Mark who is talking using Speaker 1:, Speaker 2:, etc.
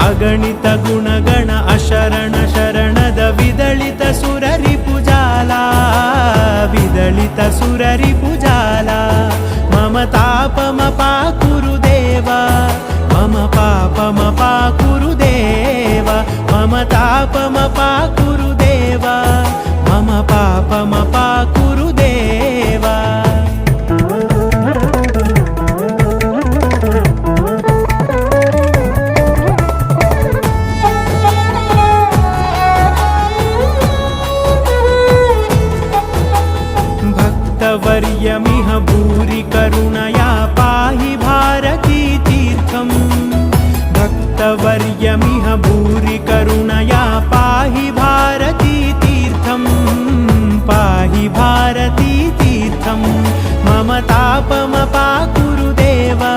Speaker 1: अगणित गुणगण अशरण शरणद विदलित सुररिपुजाला विदलित सुररिपुजाला मम तापमपाकुरु देवा मम पापमपाकुरु देवा मम तापमपाकुरु देवा मम पापमपाकुरु देवा भक्तवर्यमिह भूरि करुणया पाहि भारती तीर्थम् भक्तवर्यमिह भूरि करुणया पाहि भारती तीर्थम् पाहि भारती तीर्थम् मम तापमपाकुरु देवा